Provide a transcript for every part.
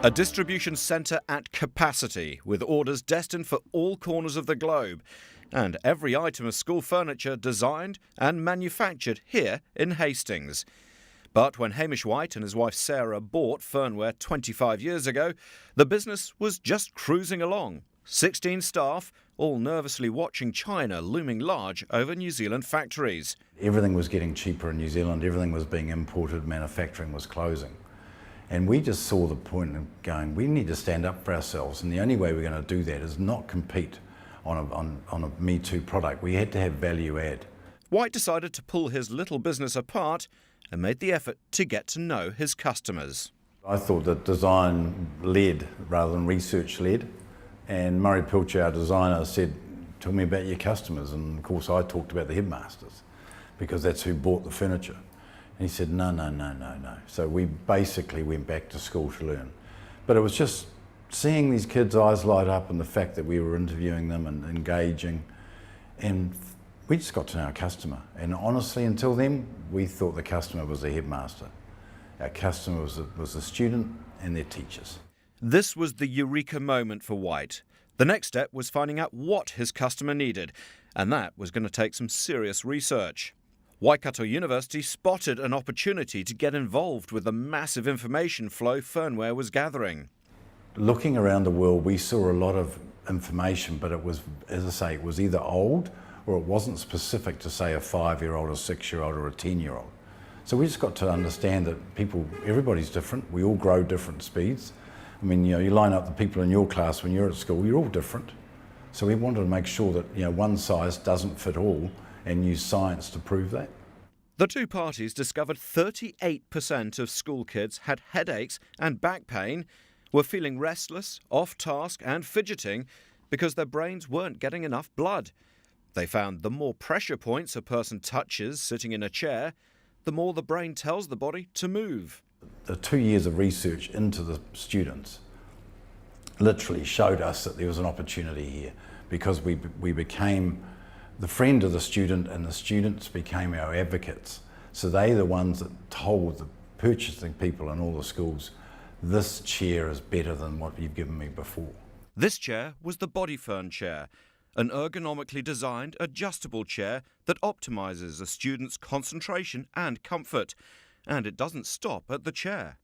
A distribution centre at capacity, with orders destined for all corners of the globe, and every item of school furniture designed and manufactured here in Hastings. But when Hamish White and his wife Sarah bought Furnware 25 years ago, the business was just cruising along. 16 staff, all nervously watching China looming large over New Zealand factories. Everything was getting cheaper in New Zealand, everything was being imported, manufacturing was closing. And we just saw the point of going, we need to stand up for ourselves, and the only way we're going to do that is not compete on a Me Too product. We had to have value add. White decided to pull his little business apart and made the effort to get to know his customers. I thought that design led rather than research led, and Murray Pilcher, our designer, said, tell me about your customers, and of course I talked about the headmasters because that's who bought the furniture. And he said, no. So we basically went back to school to learn. But it was just seeing these kids' eyes light up and the fact that we were interviewing them and engaging. And we just got to know our customer. And honestly, until then, we thought the customer was the headmaster. Our customer was the student and their teachers. This was the eureka moment for White. The next step was finding out what his customer needed, and that was going to take some serious research. Waikato University spotted an opportunity to get involved with the massive information flow Furnware was gathering. Looking around the world, we saw a lot of information, but it was, as I say, it was either old or it wasn't specific to, say, a 5-year-old, a 6-year-old or a 10-year-old. So we just got to understand that everybody's different. We all grow different speeds. I mean, you line up the people in your class when you're at school, you're all different. So we wanted to make sure that, one size doesn't fit all, and use science to prove that. The two parties discovered 38% of school kids had headaches and back pain, were feeling restless, off task and fidgeting because their brains weren't getting enough blood. They found the more pressure points a person touches sitting in a chair, the more the brain tells the body to move. The 2 years of research into the students literally showed us that there was an opportunity here, because we became the friend of the student and the students became our advocates. So they're the ones that told the purchasing people in all the schools, this chair is better than what you've given me before. This chair was the BodyFern chair, an ergonomically designed adjustable chair that optimises a student's concentration and comfort. And it doesn't stop at the chair.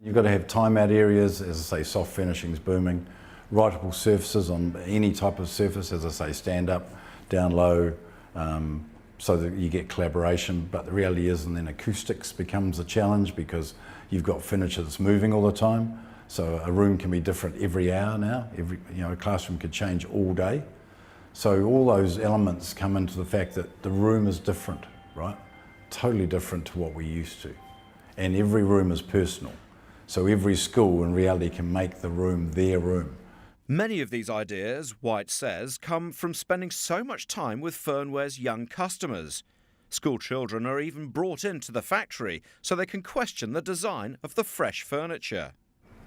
You've got to have timeout areas, as I say, soft finishings, booming, writable surfaces on any type of surface, as I say, stand up, down low, so that you get collaboration. But the reality is, and then acoustics becomes a challenge because you've got furniture that's moving all the time. So a room can be different every hour now. A classroom could change all day. So all those elements come into the fact that the room is different, right? Totally different to what we're used to. And every room is personal. So every school in reality can make the room their room. Many of these ideas, White says, come from spending so much time with Furnware's young customers. School children are even brought into the factory so they can question the design of the fresh furniture.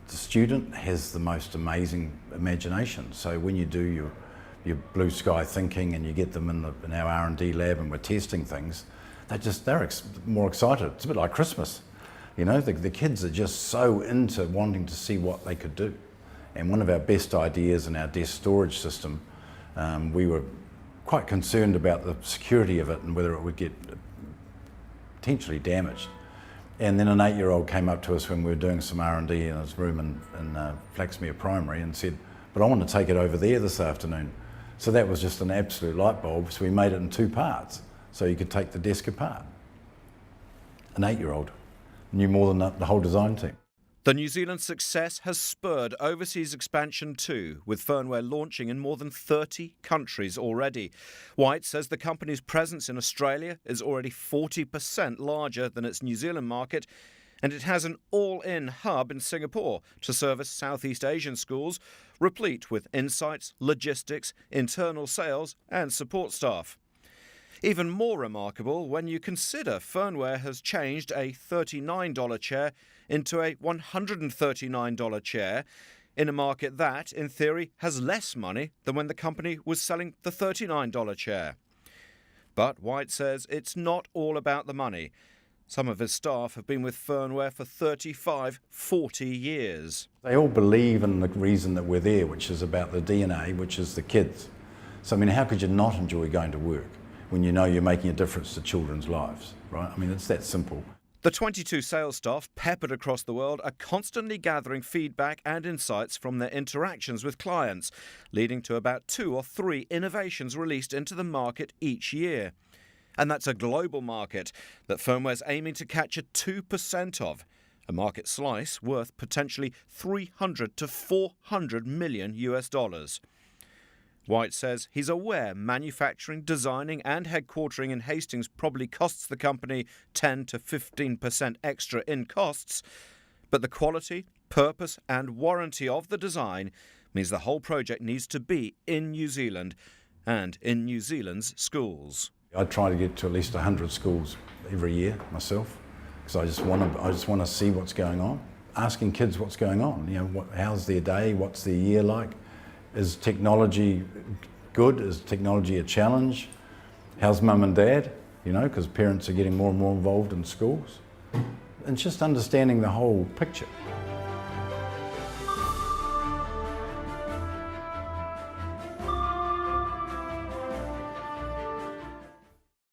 The student has the most amazing imagination. So when you do your blue sky thinking and you get them in our R&D lab and we're testing things, they're more excited. It's a bit like Christmas. The kids are just so into wanting to see what they could do. And one of our best ideas in our desk storage system, we were quite concerned about the security of it and whether it would get potentially damaged. And then an 8-year-old came up to us when we were doing some R&D in his room in Flaxmere Primary and said, but I want to take it over there this afternoon. So that was just an absolute light bulb. So we made it in 2 parts, so you could take the desk apart. An 8-year-old knew more than the whole design team. The New Zealand success has spurred overseas expansion too, with Furnware launching in more than 30 countries already. White says the company's presence in Australia is already 40% larger than its New Zealand market, and it has an all-in hub in Singapore to service Southeast Asian schools, replete with insights, logistics, internal sales and support staff. Even more remarkable when you consider Furnware has changed a $39 chair into a $139 chair in a market that, in theory, has less money than when the company was selling the $39 chair. But White says it's not all about the money. Some of his staff have been with Furnware for 35, 40 years. They all believe in the reason that we're there, which is about the DNA, which is the kids. So I mean, how could you not enjoy going to work when you know you're making a difference to children's lives, right? I mean, it's that simple. The 22 sales staff peppered across the world are constantly gathering feedback and insights from their interactions with clients, leading to about 2 or 3 innovations released into the market each year. And that's a global market that Furnware's aiming to capture 2% of, a market slice worth potentially 300 to 400 million US dollars. White says he's aware manufacturing, designing and headquartering in Hastings probably costs the company 10 to 15% extra in costs, but the quality, purpose and warranty of the design means the whole project needs to be in New Zealand and in New Zealand's schools. I try to get to at least 100 schools every year myself, because I just want to see what's going on. Asking kids what's going on, you know, how's their day, what's their year like? Is technology good? Is technology a challenge? How's mum and dad? You know, because parents are getting more and more involved in schools. And just understanding the whole picture.